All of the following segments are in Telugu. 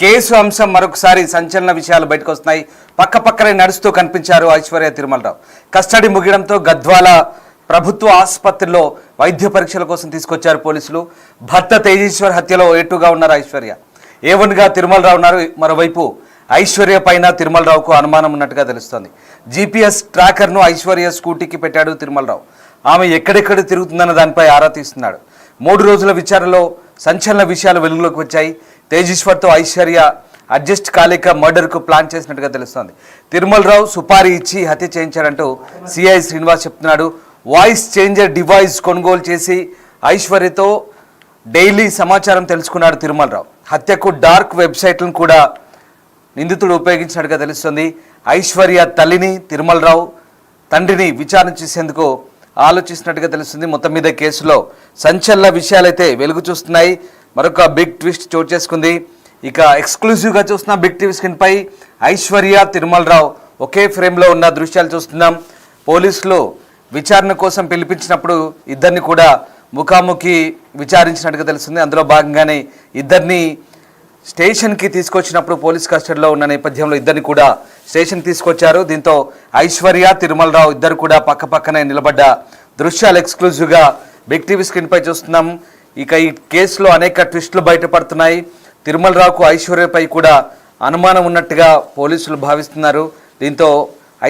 కేసు అంశం మరొకసారి సంచలన విషయాలు బయటకు వస్తున్నాయి. పక్కపక్కనే నడుస్తూ కనిపించారు ఐశ్వర్య తిరుమలరావు. కస్టడీ ముగియడంతో గద్వాల ప్రభుత్వ ఆసుపత్రిలో వైద్య పరీక్షల కోసం తీసుకొచ్చారు పోలీసులు. భర్త తేజేశ్వర్ హత్యలో ఏటుగా ఉన్నారు ఐశ్వర్య. ఏవన్గా తిరుమలరావు ఉన్నారు. మరోవైపు ఐశ్వర్య పైన తిరుమలరావుకు అనుమానం ఉన్నట్టుగా తెలుస్తోంది. జీపీఎస్ ట్రాకర్ను ఐశ్వర్య స్కూటీకి పెట్టాడు తిరుమలరావు. ఆమె ఎక్కడెక్కడ తిరుగుతుందన్న దానిపై ఆరా తీస్తున్నాడు. 3 రోజుల విచారణలో సంచలన విషయాలు వెలుగులోకి వచ్చాయి. తేజేశ్వర్తో ఐశ్వర్య అడ్జస్ట్ కాలేక మర్డర్కు ప్లాన్ చేసినట్టుగా తెలుస్తోంది. తిరుమలరావు సుపారీ ఇచ్చి హత్య చేయించాడంటూ సిఐ శ్రీనివాస్ చెప్తున్నాడు. వాయిస్ చేంజర్ డివైస్ కొనుగోలు చేసి ఐశ్వర్యతో డైలీ సమాచారం తెలుసుకున్నాడు తిరుమలరావు. హత్యకు డార్క్ వెబ్సైట్లను కూడా నిందితుడు ఉపయోగించినట్టుగా తెలుస్తుంది. ఐశ్వర్య తల్లిని తిరుమలరావు తండ్రిని విచారణ చేసేందుకు ఆలోచిస్తున్నట్టుగా తెలుస్తుంది. మొత్తం మీద కేసులో సంచలన విషయాలైతే వెలుగు చూస్తున్నాయి. మరొక బిగ్ ట్విస్ట్ చోటు చేసుకుంది. ఇక ఎక్స్క్లూజివ్గా చూస్తున్న బిగ్ టీవీ స్క్రీన్ పై ఐశ్వర్య తిరుమలరావు ఒకే ఫ్రేమ్లో ఉన్న దృశ్యాలు చూస్తున్నాం. పోలీసులు విచారణ కోసం పిలిపించినప్పుడు ఇద్దరిని కూడా ముఖాముఖి విచారించినట్టుగా తెలుస్తుంది. అందులో భాగంగానే ఇద్దరిని స్టేషన్కి తీసుకొచ్చినప్పుడు పోలీస్ కస్టడీలో ఉన్న నేపథ్యంలో ఇద్దరిని కూడా స్టేషన్కి తీసుకొచ్చారు. దీంతో ఐశ్వర్య తిరుమలరావు ఇద్దరు కూడా పక్కపక్కనే నిలబడ్డ దృశ్యాలు ఎక్స్క్లూజివ్గా బిగ్ టీవీ స్క్రీన్పై చూస్తున్నాం. ఇక ఈ కేసులో అనేక ట్విస్టులు బయటపడుతున్నాయి. తిరుమలరావుకు ఐశ్వర్యపై కూడా అనుమానం ఉన్నట్టుగా పోలీసులు భావిస్తున్నారు. దీంతో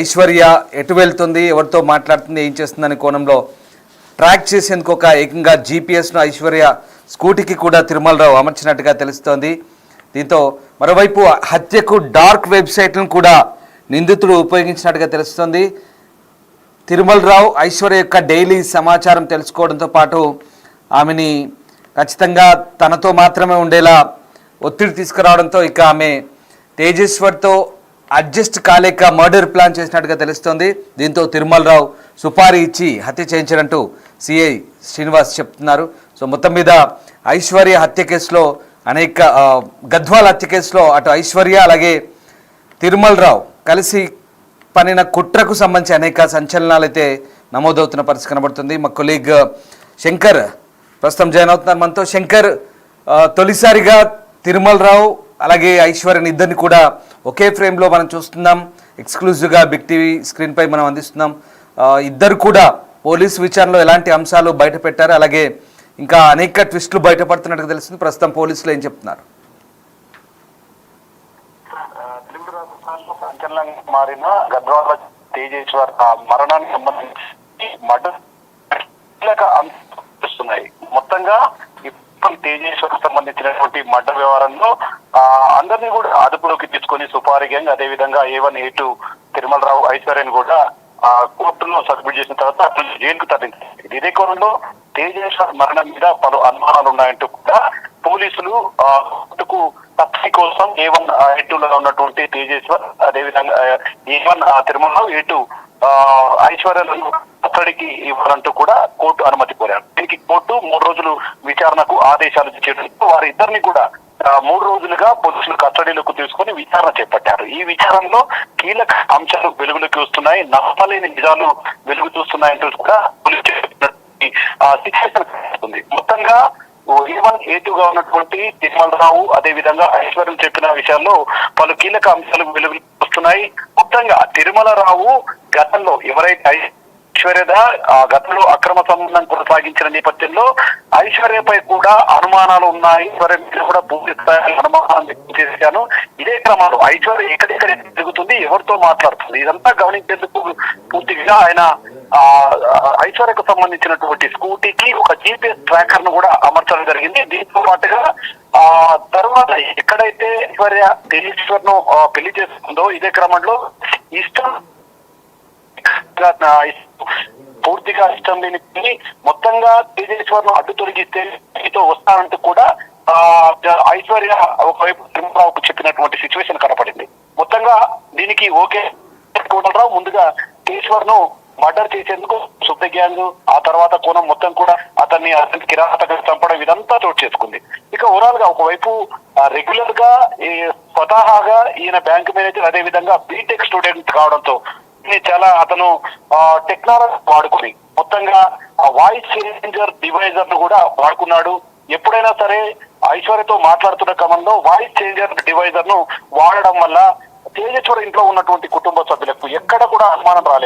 ఐశ్వర్య ఎటు వెళ్తుంది, ఎవరితో మాట్లాడుతుంది, ఏం చేస్తుందనే కోణంలో ట్రాక్ చేసేందుకు ఒక ఏకంగా జీపీఎస్ను ఐశ్వర్య స్కూటీకి కూడా తిరుమలరావు అమర్చినట్టుగా తెలుస్తోంది. దీంతో మరోవైపు హత్యకు డార్క్ వెబ్సైట్లను కూడా నిందితుడు ఉపయోగించినట్టుగా తెలుస్తోంది. తిరుమలరావు ఐశ్వర్య యొక్క డైలీ సమాచారం తెలుసుకోవడంతో పాటు ఆమెని ఖచ్చితంగా తనతో మాత్రమే ఉండేలా ఒత్తిడి తీసుకురావడంతో ఇక ఆమె తేజేశ్వర్తో అడ్జస్ట్ కాలేక మర్డర్ ప్లాన్ చేసినట్టుగా తెలుస్తోంది. దీంతో తిరుమలరావు సుపారీ ఇచ్చి హత్య చేయించారంటూ సిఐ శ్రీనివాస్ చెప్తున్నారు. సో మొత్తం మీద ఐశ్వర్య హత్య కేసులో అనేక గద్వాల హత్య కేసులో అటు ఐశ్వర్య అలాగే తిరుమలరావు కలిసి పనిన కుట్రకు సంబంధించి అనేక సంచలనాలు అయితే నమోదవుతున్న పరిస్థితి కనబడుతుంది. మా కొలీగ్ శంకర్ ప్రస్తుతం జాయిన్ అవుతున్నారు మనతో. శంకర్, తొలిసారిగా తిరుమలరావు అలాగే ఐశ్వర్యని ఇద్దరిని కూడా ఒకే ఫ్రేమ్లో మనం చూస్తున్నాం. ఎక్స్క్లూజివ్గా బిగ్ టీవీ స్క్రీన్పై మనం అందిస్తున్నాం. ఇద్దరు కూడా పోలీసు విచారణలో ఎలాంటి అంశాలు బయట పెట్టారు, అలాగే ఇంకా అనేక ట్విస్టులు బయటపడుతున్నట్టుగా తెలుస్తుంది. ప్రస్తుతం పోలీసులు ఏం చెప్తున్నారు? సంచలనంగా మారిన గద్వాల తేజేశ్వర్ మరణానికి సంబంధించి మర్డర్ అందిస్తున్నాయి. మొత్తంగా తేజేశ్వర్ సంబంధించినటువంటి మర్డర్ వ్యవహారంలో అందరినీ కూడా అదుపులోకి తీసుకొని సుపారీ గ్యాంగ్, అదే విధంగా A1 A2 తిరుమలరావు ఐశ్వర్యని కూడా కోర్టులో సబ్మిట్ చేసిన తర్వాత అతను జైలుకు తరలించారు. ఇదే కోణంలో తేజేశ్వర్ మరణం మీద పలు అనుమానాలు ఉన్నాయంటూ కూడా పోలీసులు కోర్టుకు తప్పి కోసం A1 A2లో ఉన్నటువంటి తేజేశ్వర్, అదేవిధంగా A1 తిరుమలరావు, A2 ఐశ్వర్యలను కస్టడీకి ఇవ్వాలంటూ కూడా కోర్టు అనుమతి కోరారు. దీనికి కోర్టు 3 రోజులు విచారణకు ఆదేశాలు ఇచ్చేందుకు వారిద్దరిని కూడా 3 రోజులుగా పోలీసులు కస్టడీలోకి తీసుకుని విచారణ చేపట్టారు. ఈ విచారణలో కీలక అంశాలు వెలుగులోకి వస్తున్నాయి, నమ్మలేని నిజాలు వెలుగు చూస్తున్నాయంటూ కూడా పోలీసులు సిచ్యువేషన్ కనిపిస్తుంది. మొత్తంగా A1 A2గా ఉన్నటువంటి తిరుమలరావు అదే విధంగా ఐశ్వర్యం చెప్పిన విషయాల్లో పలు కీలక అంశాలు వెలుగు వస్తున్నాయి. మొత్తంగా తిరుమలరావు గతంలో ఎవరైతే ఐశ్వర్యద గతంలో అక్రమ సంబంధం కొనసాగించిన నేపథ్యంలో ఐశ్వర్యపై కూడా అనుమానాలు ఉన్నాయి. ఐశ్వర్య మీద కూడా పూర్తి స్థాయి అనుమానాలు వ్యక్తం చేశాను. ఇదే క్రమంలో ఐశ్వర్య ఎక్కడెక్కడ తిరుగుతుంది, ఎవరితో మాట్లాడుతుంది, ఇదంతా గమనించేందుకు పూర్తిగా ఆయన ఐశ్వర్యకు సంబంధించినటువంటి స్కూటీకి ఒక జీపీఎస్ ట్రాకర్ ను కూడా అమర్చడం జరిగింది. దీంతో పాటుగా తర్వాత ఎక్కడైతే ఐశ్వర్య తేజేశ్వర్ ను పెళ్లి చేసుకుందో ఇదే క్రమంలో ఇష్టం పూర్తిగా ఇష్టం లేని మొత్తంగా తేజేశ్వర్ ను అడ్డు తొలగిస్తే వస్తానంటూ కూడా ఐశ్వర్య ఒకవైపు తిరుమలరావుకు చెప్పినటువంటి సిచ్యువేషన్ కనపడింది. మొత్తంగా దీనికి ఓకే కోనరావు ముందుగా తేజేశ్వర్ ను మర్డర్ చేసేందుకు శుద్ధ గ్యాంగ్, ఆ తర్వాత కోణం మొత్తం కూడా అతన్ని కిరాతకంగా చంపడం ఇదంతా చోటు చేసుకుంది. ఇక ఓవరాల్ గా ఒకవైపు రెగ్యులర్ గా స్వతహాగా ఈయన బ్యాంక్ మేనేజర్, అదే విధంగా బీటెక్ స్టూడెంట్ కావడంతో చాలా అతను టెక్నాలజీ వాడుకుని మొత్తంగా వాయిస్ చేంజర్ డివైజర్ ను కూడా వాడుకున్నాడు. ఎప్పుడైనా సరే ఐశ్వర్యతో మాట్లాడుతున్న క్రమంలో వాయిస్ చేంజర్ డివైజర్ ను వాడడం వల్ల తేజేశ్వర్ ఇంట్లో ఉన్నటువంటి కుటుంబ సభ్యులకు ఎక్కడ కూడా అనుమానం రాలేదు.